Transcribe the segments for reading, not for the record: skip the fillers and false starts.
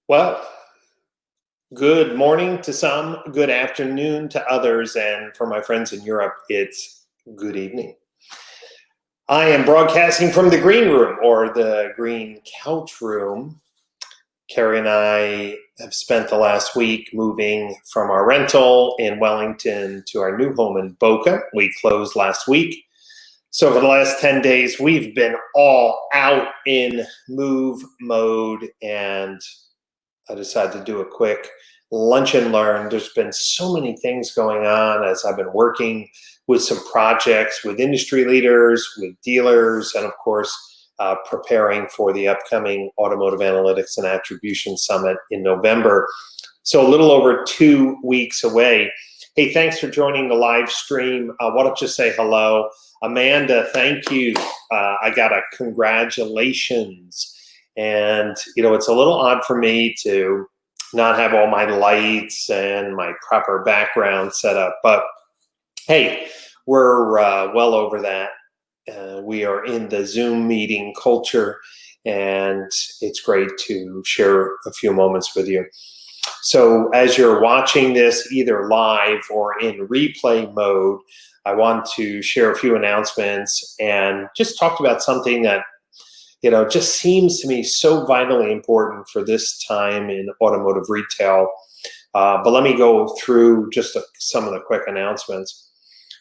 Well, good morning to some, good afternoon to others, and for my friends in Europe, it's good evening. I am broadcasting from the green room or the green couch room. Carrie and I have spent the last week moving from our rental in Wellington to our new home in Boca. We closed last week. So for the last 10 days, we've been all out in move mode, and I decided to do a quick lunch and learn. There's been so many things going on as I've been working with some projects with industry leaders, with dealers, and of course, preparing for the upcoming Automotive Analytics and Attribution Summit in November. So a little over 2 weeks away. Hey, thanks for joining the live stream. Why don't you say hello? Amanda, thank you. I got a congratulations. And, it's a little odd for me to not have all my lights and my proper background set up. But, hey, we're well over that. We are in the Zoom meeting culture, and it's great to share a few moments with you. So as you're watching this either live or in replay mode, I want to share a few announcements and just talk about something that just seems to me so vitally important for this time in automotive retail. But let me go through just some of the quick announcements.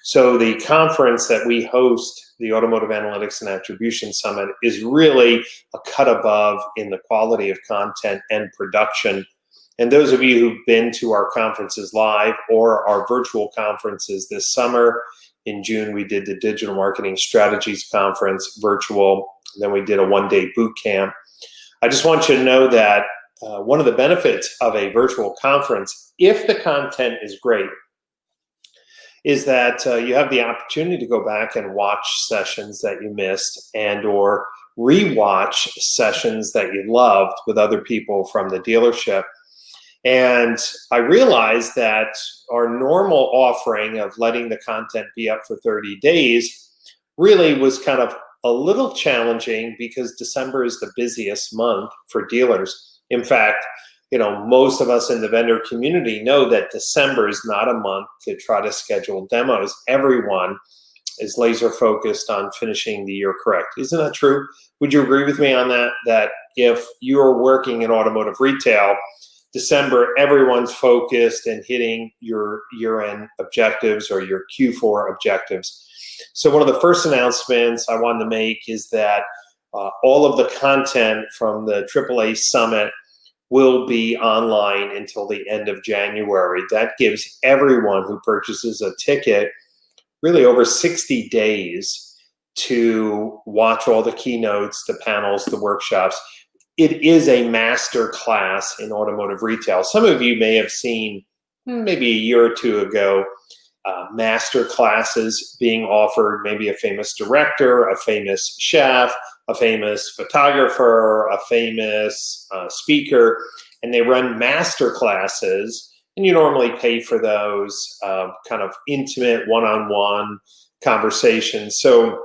So the conference that we host, the Automotive Analytics and Attribution Summit, is really a cut above in the quality of content and production. And those of you who've been to our conferences live or our virtual conferences this summer, in June we did the Digital Marketing Strategies Conference virtual. Then we did a one-day boot camp. I just want you to know that one of the benefits of a virtual conference, if the content is great, is that you have the opportunity to go back and watch sessions that you missed and or rewatch sessions that you loved with other people from the dealership. And I realized that our normal offering of letting the content be up for 30 days really was kind of a little challenging because December is the busiest month for dealers. In fact, most of us in the vendor community know that December is not a month to try to schedule demos. Everyone is laser focused on finishing the year correct. Isn't that true? Would you agree with me on that? That if you're working in automotive retail, December, everyone's focused and hitting your year-end objectives or your Q4 objectives. So one of the first announcements I wanted to make is that all of the content from the AAA Summit will be online until the end of January. That gives everyone who purchases a ticket really over 60 days to watch all the keynotes, the panels, the workshops. It is a master class in automotive retail. Some of you may have seen maybe a year or two ago master classes being offered, maybe a famous director, a famous chef, a famous photographer, a famous speaker, and they run master classes, and you normally pay for those kind of intimate one-on-one conversations. So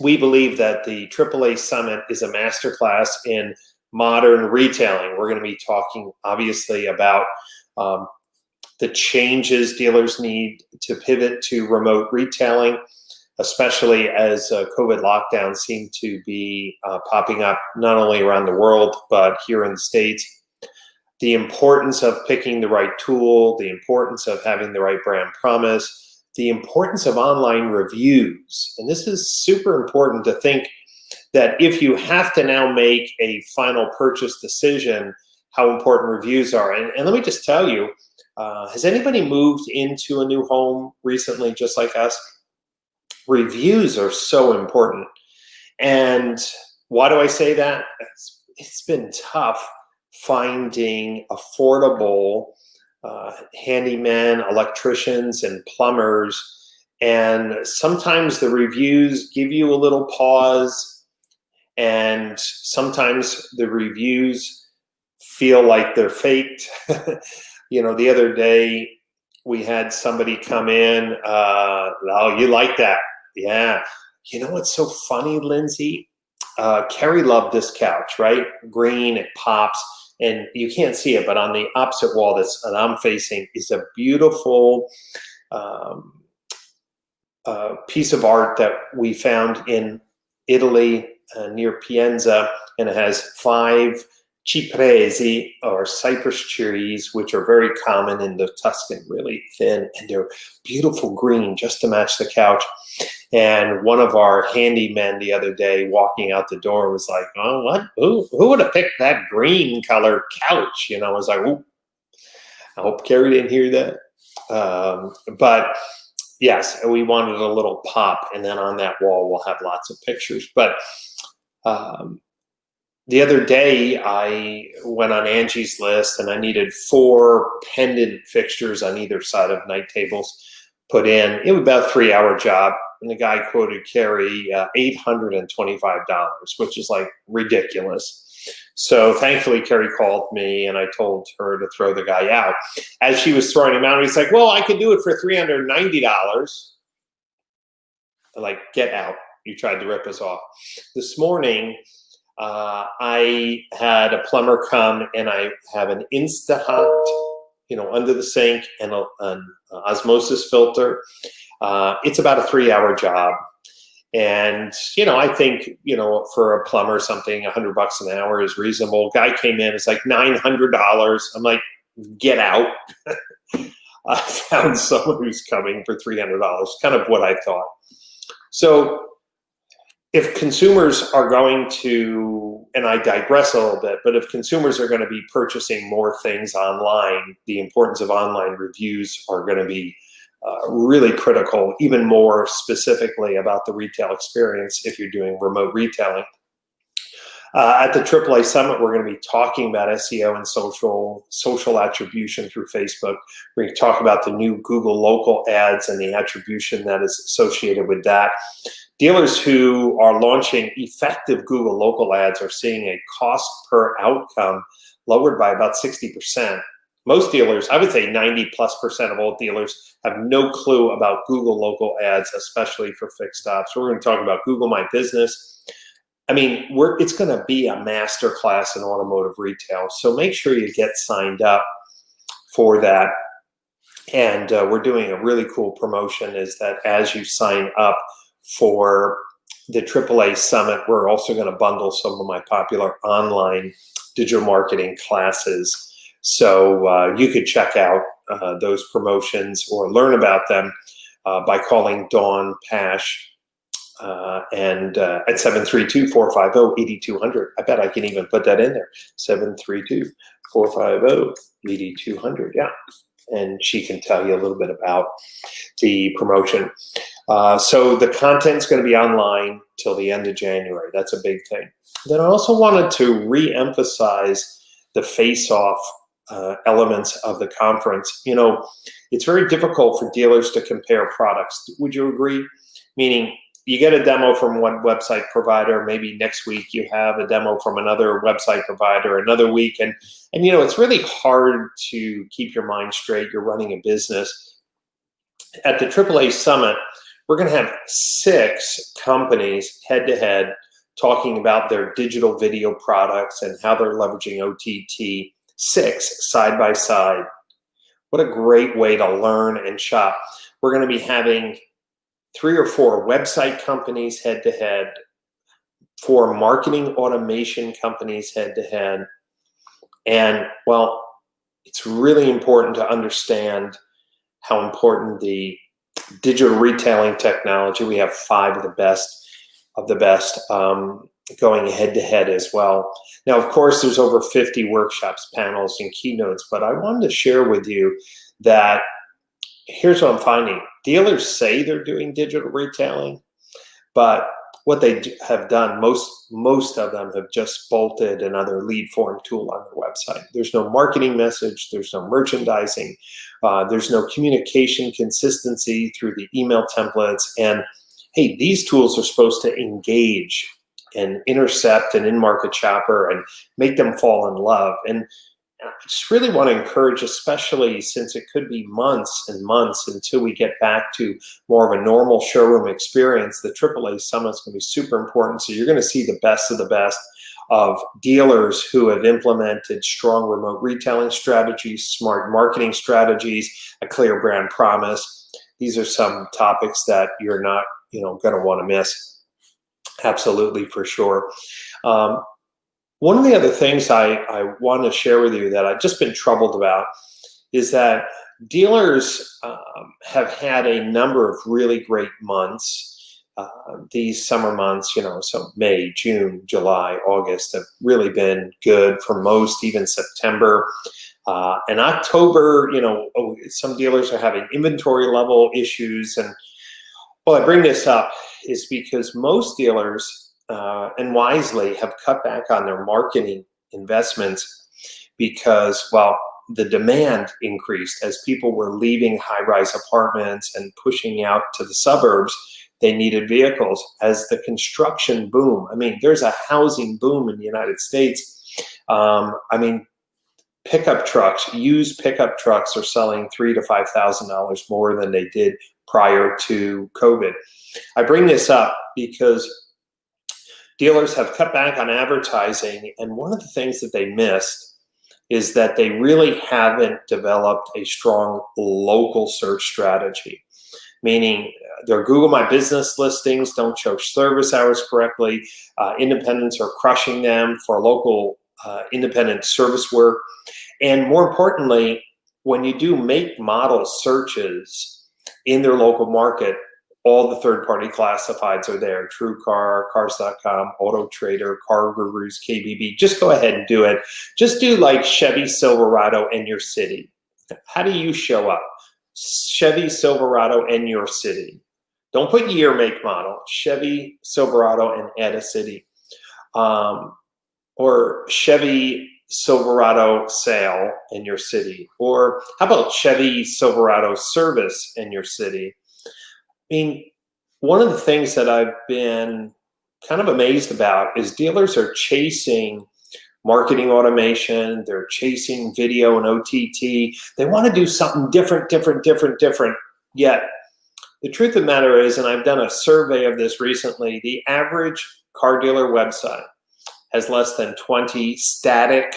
we believe that the AAA Summit is a masterclass in modern retailing. We're going to be talking, obviously, about the changes dealers need to pivot to remote retailing, especially as COVID lockdowns seem to be popping up not only around the world, but here in the States. The importance of picking the right tool, the importance of having the right brand promise, the importance of online reviews. And this is super important to think that if you have to now make a final purchase decision, how important reviews are. And let me just tell you, has anybody moved into a new home recently just like us? Reviews are so important. And why do I say that? It's been tough finding affordable handymen, electricians, and plumbers. And sometimes the reviews give you a little pause, and sometimes the reviews feel like they're faked. The other day we had somebody come in, oh, you like that? Yeah. You know what's so funny, Lindsay? Carrie loved this couch, right? Green, it pops. and you can't see it, but on the opposite wall that I'm facing is a beautiful piece of art that we found in Italy near Pienza, and it has 5 cipresi, or cypress trees, which are very common in the Tuscan, really thin, and they're beautiful green just to match the couch. And one of our handymen the other day walking out the door was like, oh, what? Who would have picked that green color couch? You know, I was like, ooh, I hope Carrie didn't hear that. But yes, we wanted a little pop, and then on that wall we'll have lots of pictures. But the other day I went on Angie's List, and I needed 4 pendant fixtures on either side of night tables put in. It was about a 3-hour job, and the guy quoted Carrie $825, which is like ridiculous. So thankfully, Carrie called me, and I told her to throw the guy out. As she was throwing him out, he's like, well, I could do it for $390. I'm like, get out. You tried to rip us off. This morning, I had a plumber come, and I have an Instahot, you know, under the sink, and an osmosis filter. It's about a 3-hour job. And, you know, I think, you know, for a plumber, something $100 an hour is reasonable. Guy came in, it's like $900. I'm like, get out. I found someone who's coming for $300, kind of what I thought. So if consumers are going to, and I digress a little bit, but if consumers are going to be purchasing more things online, the importance of online reviews are going to be really critical, even more specifically about the retail experience if you're doing remote retailing. At the AAA Summit, we're going to be talking about SEO and social attribution through Facebook. We're going to talk about the new Google local ads and the attribution that is associated with that. Dealers who are launching effective Google local ads are seeing a cost per outcome lowered by about 60%. Most dealers, I would say 90+% of all dealers, have no clue about Google local ads, especially for fixed ops. We're going to talk about Google My Business. I mean, it's going to be a master class in automotive retail. So make sure you get signed up for that. And we're doing a really cool promotion, is that as you sign up for the AAA Summit, we're also going to bundle some of my popular online digital marketing classes. So you could check out those promotions or learn about them by calling Dawn Pash and at 732-450-8200. I bet I can even put that in there, 732-450-8200, yeah. And she can tell you a little bit about the promotion. So the content's going to be online till the end of January. That's a big thing. Then I also wanted to re-emphasize the face-off elements of the conference. You know, it's very difficult for dealers to compare products. Would you agree? Meaning, you get a demo from one website provider, maybe next week you have a demo from another website provider, another week, and you know, it's really hard to keep your mind straight. You're running a business. At the AAA Summit, we're going to have 6 companies head-to-head talking about their digital video products and how they're leveraging OTT. 6 side by side. What a great way to learn and shop. We're going to be having 3 or 4 website companies head to head, 4 marketing automation companies head to head. And well, it's really important to understand how important the digital retailing technology. We have 5 of the best going head to head as well. Now, of course, there's over 50 workshops, panels, and keynotes, but I wanted to share with you that here's what I'm finding. Dealers say they're doing digital retailing, but what they have done, most of them have just bolted another lead form tool on their website. There's no marketing message, there's no merchandising, there's no communication consistency through the email templates. And hey, these tools are supposed to engage and intercept an in-market shopper and make them fall in love. And I just really want to encourage, especially since it could be months and months until we get back to more of a normal showroom experience, the AAA Summit is going to be super important. So you're going to see the best of the best of dealers who have implemented strong remote retailing strategies, smart marketing strategies, a clear brand promise. These are some topics that you're not, going to want to miss. Absolutely, for sure. One of the other things I want to share with you that I've just been troubled about is that dealers have had a number of really great months. These summer months, so May, June, July, August have really been good for most, even September. And October, some dealers are having inventory level issues. And well, I bring this up is because most dealers, and wisely, have cut back on their marketing investments because, well, the demand increased as people were leaving high-rise apartments and pushing out to the suburbs. They needed vehicles. As the construction boom, there's a housing boom in the United States. Pickup trucks, used pickup trucks are selling $3,000 to $5,000 more than they did prior to COVID. I bring this up because dealers have cut back on advertising, and one of the things that they missed is that they really haven't developed a strong local search strategy, meaning their Google My Business listings don't show service hours correctly. Independents are crushing them for local independent service work. And more importantly, when you do make model searches in their local market, all the third-party classifieds are there. TrueCar, Cars.com, Auto Trader, Car Gurus, KBB. Just go ahead and do it. Just do like Chevy Silverado and your city. How do you show up? Chevy Silverado and your city. Don't put year, make, model. Chevy Silverado and add a city. Or Chevy Silverado sale in your city. Or how about Chevy Silverado service in your city? One of the things that I've been kind of amazed about is dealers are chasing marketing automation. They're chasing video and OTT. They want to do something different. Yet the truth of the matter is, and I've done a survey of this recently, the average car dealer website has less than 20 static,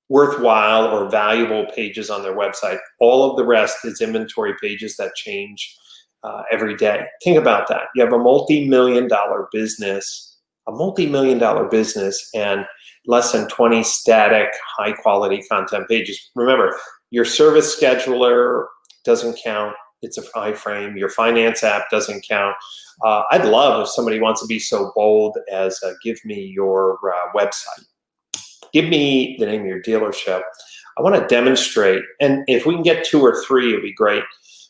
worthwhile or valuable pages on their website. All of the rest is inventory pages that change every day. Think about that. You have a multi-million-dollar business, and less than 20 static, high-quality content pages. Remember, your service scheduler doesn't count. It's an iframe. Your finance app doesn't count. I'd love if somebody wants to be so bold as give me your website. Give me the name of your dealership. I want to demonstrate. And if we can get 2 or 3, it'd be great.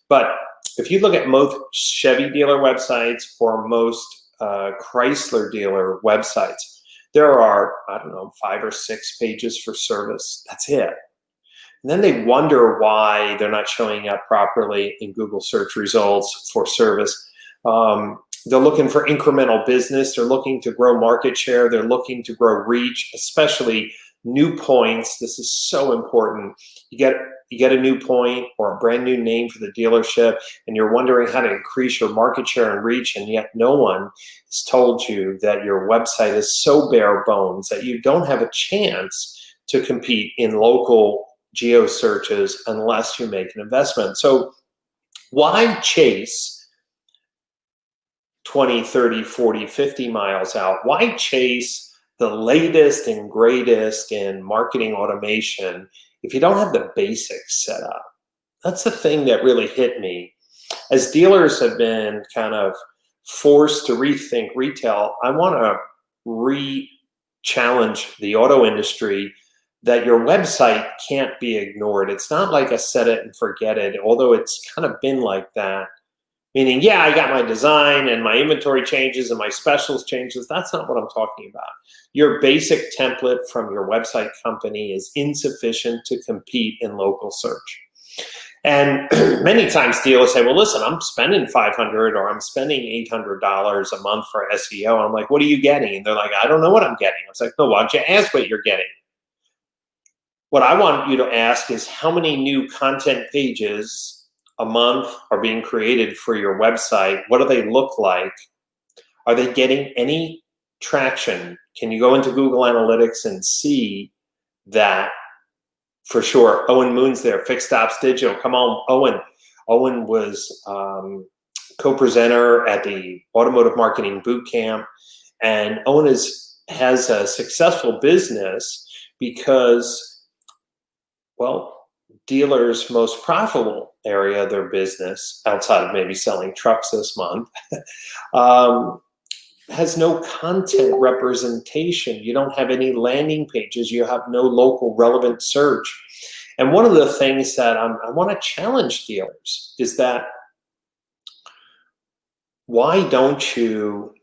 But if you look at most Chevy dealer websites or most Chrysler dealer websites, there are, 5 or 6 pages for service. That's it. And then they wonder why they're not showing up properly in Google search results for service. They're looking for incremental business. They're looking to grow market share. They're looking to grow reach, especially new points. This is so important. You get a new point or a brand new name for the dealership, and you're wondering how to increase your market share and reach, and yet no one has told you that your website is so bare bones that you don't have a chance to compete in local geo searches unless you make an investment. So why chase 20, 30, 40, 50 miles out? Why chase the latest and greatest in marketing automation if you don't have the basics set up? That's the thing that really hit me. As dealers have been kind of forced to rethink retail, I want to re-challenge the auto industry that your website can't be ignored. It's not like a set it and forget it, although it's kind of been like that. Meaning, yeah, I got my design and my inventory changes and my specials changes. That's not what I'm talking about. Your basic template from your website company is insufficient to compete in local search. And many times dealers say, well, listen, I'm spending $500 or I'm spending $800 a month for SEO. I'm like, what are you getting? And they're like, I don't know what I'm getting. I was like, no, why don't you ask what you're getting? What I want you to ask is how many new content pages a month are being created for your website? What do they look like? Are they getting any traction? Can you go into Google Analytics and see that for sure? Owen Moon's there, Fixed Ops Digital. Come on, Owen. Owen was co-presenter at the Automotive Marketing Boot Camp, and Owen has a successful business because, well, dealers' most profitable area of their business, outside of maybe selling trucks this month, has no content representation. You don't have any landing pages. You have no local relevant search. And one of the things that I want to challenge dealers is that, why don't you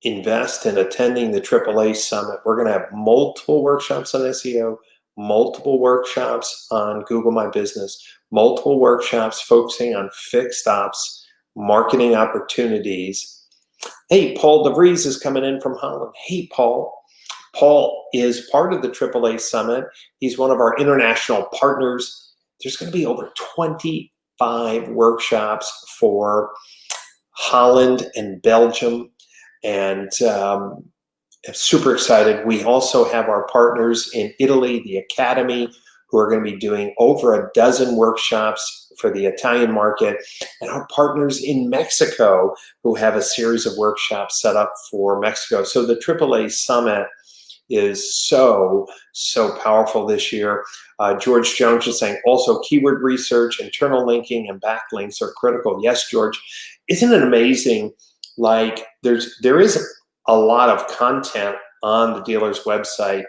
invest in attending the AAA Summit? We're going to have multiple workshops on SEO, multiple workshops on Google My Business, multiple workshops focusing on fixed ops, marketing opportunities. Hey, Paul DeVries is coming in from Holland. Hey, Paul. Paul is part of the AAA Summit. He's one of our international partners. There's going to be over 25 workshops for Holland and Belgium, and I'm super excited. We also have our partners in Italy, the Academy, who are going to be doing over a dozen workshops for the Italian market, and our partners in Mexico, who have a series of workshops set up for Mexico. So the AAA Summit is so powerful this year. George Jones is saying also keyword research, internal linking, and backlinks are critical. Yes, George. Isn't it amazing? Like there is a lot of content on the dealer's website.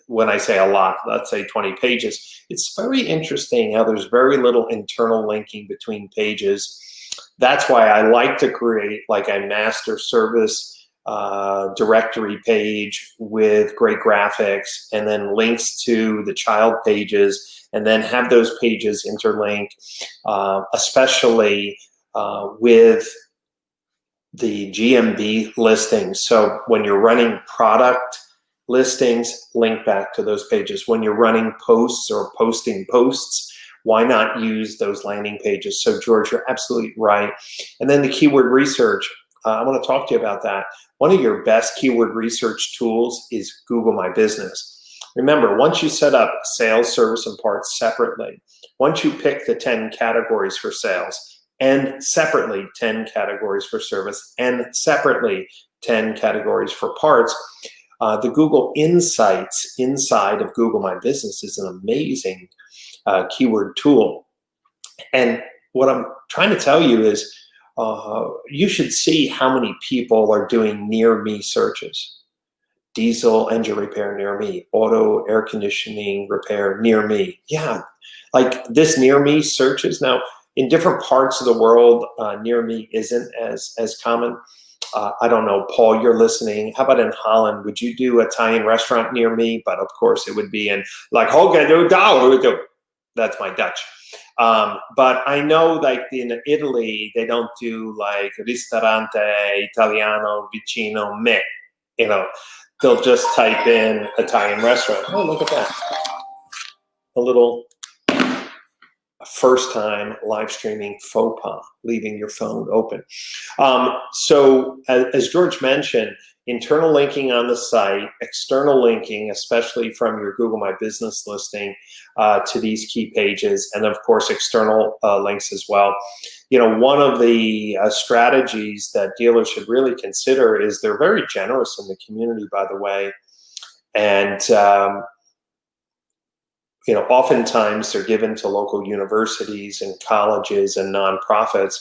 When I say a lot, let's say 20 pages. It's very interesting how there's very little internal linking between pages. That's why I like to create like a master service directory page with great graphics, and then links to the child pages, and then have those pages interlink, especially with the GMB listings. So when you're running product listings, link back to those pages. When you're running posts or posting posts, why not use those landing pages? So George, you're absolutely right. And then the keyword research, I want to talk to you about that. One of your best keyword research tools is Google My Business. Remember, once you set up sales, service, and parts separately, once you pick the 10 categories for sales, and separately 10 categories for service, and separately 10 categories for parts, the Google Insights inside of Google My Business is an amazing keyword tool. And what I'm trying to tell you is you should see how many people are doing near me searches. Diesel engine repair near me, auto air conditioning repair near me. Yeah, like this near me searches. Now, in different parts of the world, near me isn't as common. I don't know, Paul, you're listening. How about in Holland? Would you do Italian restaurant near me? But of course, it would be in like that's my Dutch. But I know like in Italy, they don't do like ristorante italiano vicino me. You know, they'll just type in Italian restaurant. Oh, look at that. A little first time live streaming faux pas, leaving your phone open. So as George mentioned, internal linking on the site, external linking, especially from your Google My Business listing to these key pages, and of course, external links as well. You know, one of the strategies that dealers should really consider is they're very generous in the community, by the way. And you know, oftentimes they're given to local universities and colleges and nonprofits.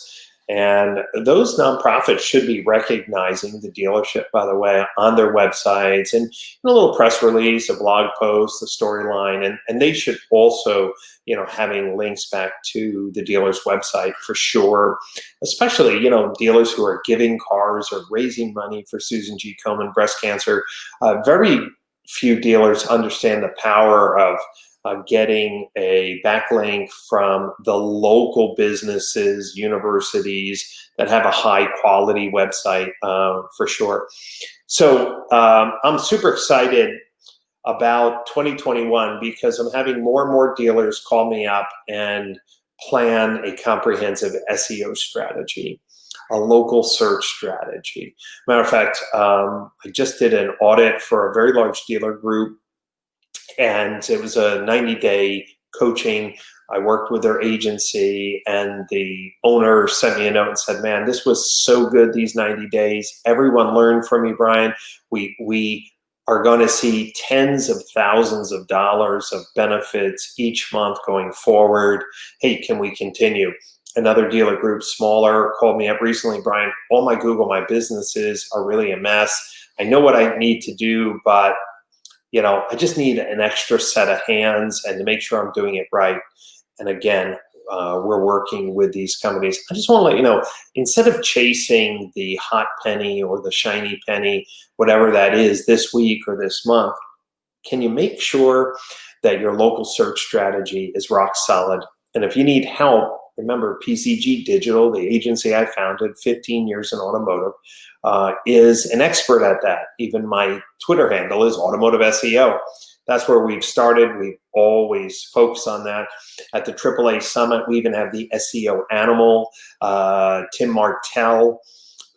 And those nonprofits should be recognizing the dealership, by the way, on their websites, and a little press release, a blog post, a storyline, and they should also, you know, having links back to the dealer's website for sure, especially, you know, dealers who are giving cars or raising money for Susan G. Komen breast cancer. Very few dealers understand the power of getting a backlink from the local businesses, universities that have a high quality website for sure. So I'm super excited about 2021 because I'm having more and more dealers call me up and plan a comprehensive SEO strategy. a local search strategy. Matter of fact, I just did an audit for a very large dealer group, and it was a 90-day coaching. I worked with their agency, and the owner sent me a note and said, man, this was so good, these 90 days. Everyone learned from me, Brian. We are going to see tens of thousands of dollars of benefits each month going forward. Hey, can we continue? Another dealer group, smaller, called me up recently, Brian, all my Google My Businesses are really a mess. I know what I need to do, but I just need an extra set of hands and to make sure I'm doing it right. And again, we're working with these companies. I just want to let you know, instead of chasing the hot penny or the shiny penny, whatever that is this week or this month, can you make sure that your local search strategy is rock solid? And if you need help, remember PCG Digital, the agency I founded 15 years in automotive, is an expert at that. Even my Twitter handle is Automotive SEO. That's where we've started. We've always focused on that. At the AAA Summit, we even have the SEO animal, Tim Martell,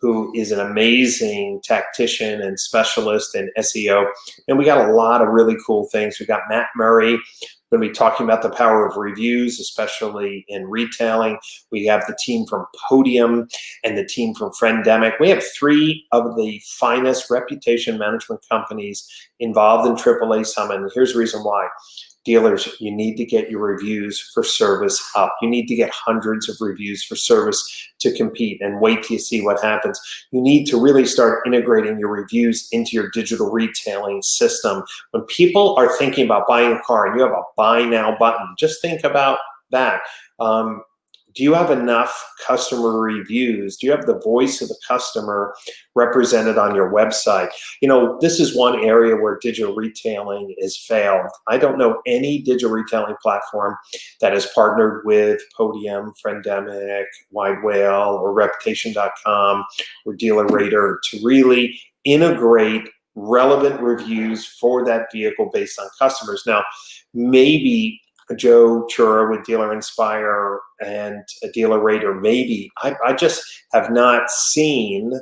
who is an amazing tactician and specialist in SEO. And we got a lot of really cool things. We got Matt Murray. We're going to be talking about the power of reviews, especially in retailing. We have the team from Podium and the team from Friendemic. We have 3 of the finest reputation management companies involved in AAA Summit. And here's the reason why. Dealers, you need to get your reviews for service up. You need to get hundreds of reviews for service to compete, and wait till you see what happens. You need to really start integrating your reviews into your digital retailing system. When people are thinking about buying a car and you have a buy now button, just think about that. Do you have enough customer reviews? Do you have the voice of the customer represented on your website? This is one area where digital retailing has failed. I don't know any digital retailing platform that has partnered with Podium, Friendemic, Wide Whale, or Reputation.com or DealerRater to really integrate relevant reviews for that vehicle based on customers. Now, maybe Joe Chura with Dealer Inspire and a DealerRater, maybe. I just have not seen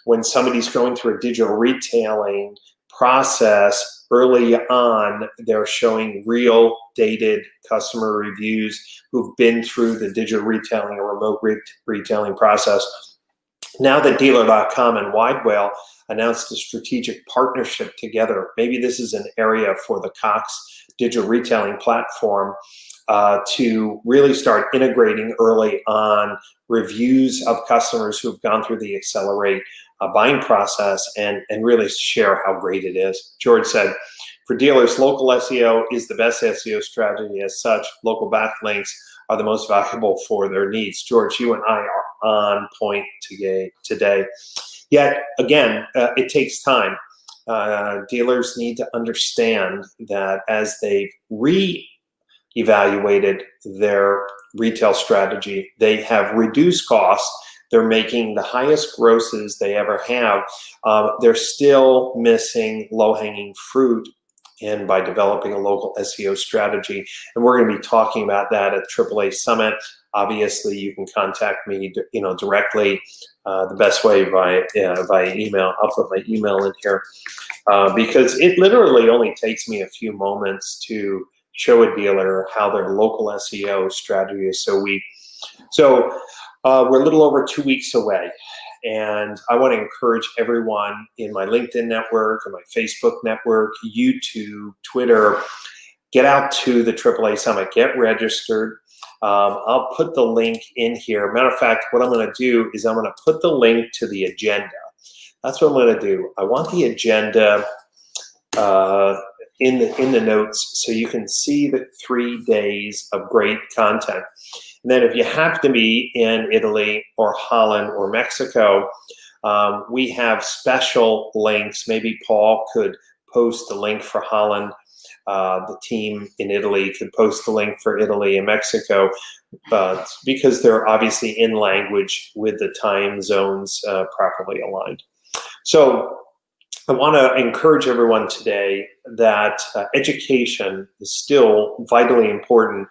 when somebody's going through a digital retailing process early on, they're showing real dated customer reviews who've been through the digital retailing or remote retailing process. Now that Dealer.com and Wide Whale announced a strategic partnership together, maybe this is an area for the Cox digital retailing platform to really start integrating early on reviews of customers who've gone through the Accelerate buying process and really share how great it is. George said, for dealers, local SEO is the best SEO strategy. As such, local backlinks are the most valuable for their needs. George, you and I are on point today. Yet, again, it takes time. Dealers need to understand that as they've re-evaluated their retail strategy, they have reduced costs. They're making the highest grosses they ever have. They're still missing low-hanging fruit in by developing a local SEO strategy. And we're going to be talking about that at AAA Summit. Obviously, you can contact me, directly. The best way via email. I'll put my email in here because it literally only takes me a few moments to show a dealer how their local SEO strategy is so weak. So we're a little over 2 weeks away, and I want to encourage everyone in my LinkedIn network, and my Facebook network, YouTube, Twitter, get out to the AAA Summit, get registered. I'll put the link in here. Matter of fact, what I'm going to do is I'm going to put the link to the agenda. That's what I'm going to do. I want the agenda in the notes so you can see the 3 days of great content. And then if you have to be in Italy or Holland or Mexico, we have special links. Maybe Paul could post the link for Holland. The team in Italy could post the link for Italy and Mexico because they're obviously in language with the time zones properly aligned. So I want to encourage everyone today that education is still vitally important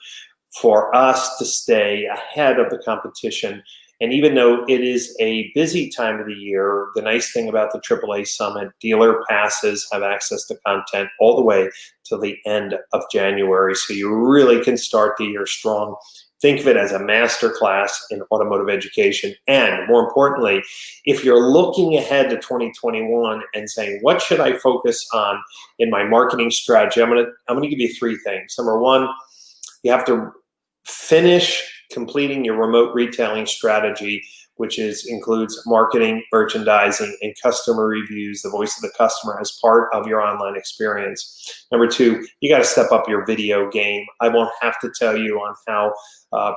for us to stay ahead of the competition And even though it is a busy time of the year, the nice thing about the AAA Summit, dealer passes have access to content all the way till the end of January. So you really can start the year strong. Think of it as a masterclass in automotive education. And more importantly, if you're looking ahead to 2021 and saying, what should I focus on in my marketing strategy? I'm gonna give you 3 things. Number 1, you have to finish completing your remote retailing strategy, which includes marketing, merchandising, and customer reviews, the voice of the customer as part of your online experience. Number 2, you got to step up your video game. I won't have to tell you on how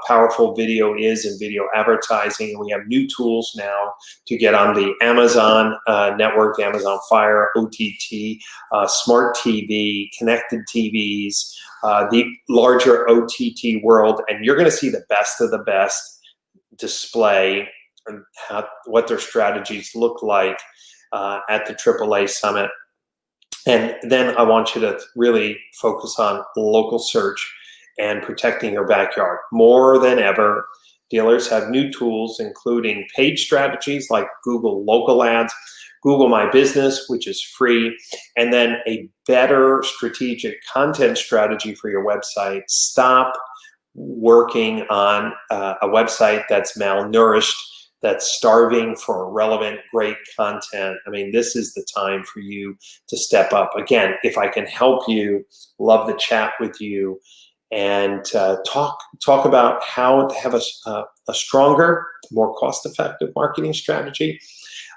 powerful video is in video advertising, and we have new tools now to get on the Amazon network, the Amazon Fire, OTT, smart TV, connected TVs, the larger OTT world, and you're going to see the best of the best display and what their strategies look like at the AAA Summit. And then I want you to really focus on local search and protecting your backyard. More than ever, dealers have new tools, including paid strategies like Google Local Ads, Google My Business, which is free, and then a better strategic content strategy for your website. Stop working on a website that's malnourished, that's starving for relevant, great content. I mean, this is the time for you to step up. Again, if I can help you, love to chat with you and talk about how to have a stronger, more cost-effective marketing strategy.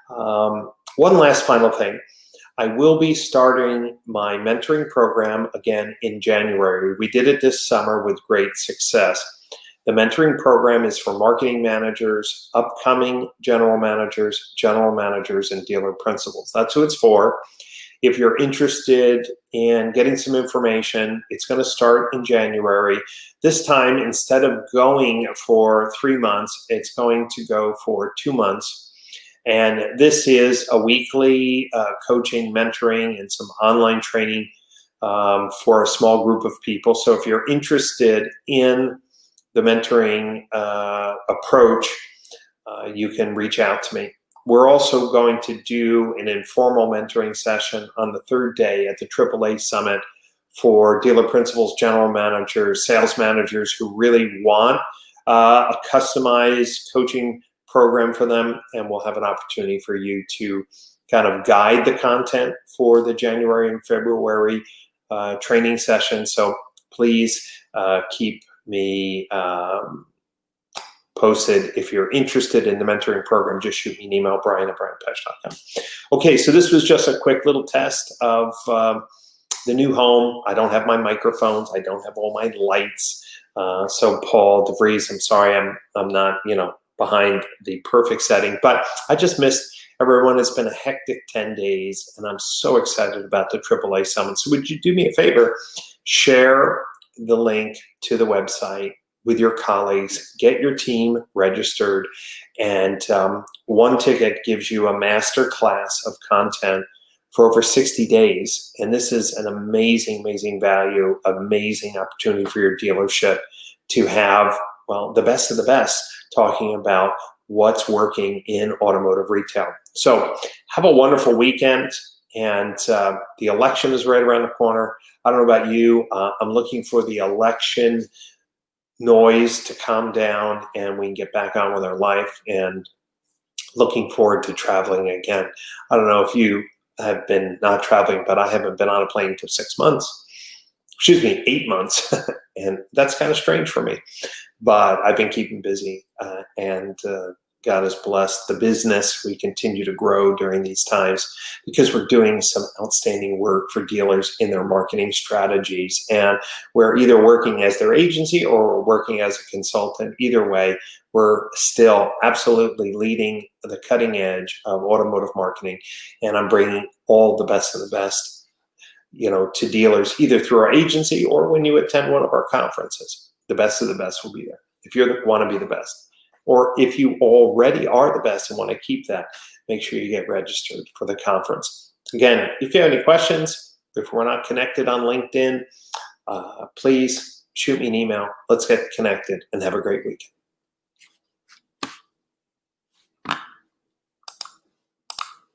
One last final thing. I will be starting my mentoring program again in January. We did it this summer with great success. The mentoring program is for marketing managers, upcoming general managers, and dealer principals. That's who it's for. If you're interested in getting some information, it's going to start in January. This time, instead of going for 3 months, it's going to go for 2 months. And this is a weekly coaching, mentoring, and some online training for a small group of people. So if you're interested in the mentoring approach, you can reach out to me. We're also going to do an informal mentoring session on the 3rd day at the AAA Summit for dealer principals, general managers, sales managers who really want a customized coaching program for them, and we'll have an opportunity for you to kind of guide the content for the January and February training session. So please keep me posted. If you're interested in the mentoring program, just shoot me an email, brian@brianpesh.com. Okay, so this was just a quick little test of the new home. I don't have my microphones. I don't have all my lights. So Paul DeVries, I'm sorry, I'm not, behind the perfect setting, but I just missed everyone. It's been a hectic 10 days, and I'm so excited about the AAA Summit. So would you do me a favor? Share the link to the website with your colleagues, get your team registered, and 1 ticket gives you a master class of content for over 60 days. And this is an amazing, amazing value, amazing opportunity for your dealership to have, well, the best of the best, talking about what's working in automotive retail. So have a wonderful weekend, and the election is right around the corner. I don't know about you, I'm looking for the election noise to calm down and we can get back on with our life, and looking forward to traveling again. I don't know if you have been not traveling, but I haven't been on a plane for 6 months. Excuse me, 8 months. And that's kind of strange for me. But I've been keeping busy, and God has blessed the business. We continue to grow during these times because we're doing some outstanding work for dealers in their marketing strategies. And we're either working as their agency or we're working as a consultant. Either way, we're still absolutely leading the cutting edge of automotive marketing. And I'm bringing all the best of the best, to dealers, either through our agency or when you attend one of our conferences. The best of the best will be there. If you want to be the best, or if you already are the best and want to keep that, make sure you get registered for the conference. Again, if you have any questions, if we're not connected on LinkedIn, please shoot me an email. Let's get connected and have a great weekend.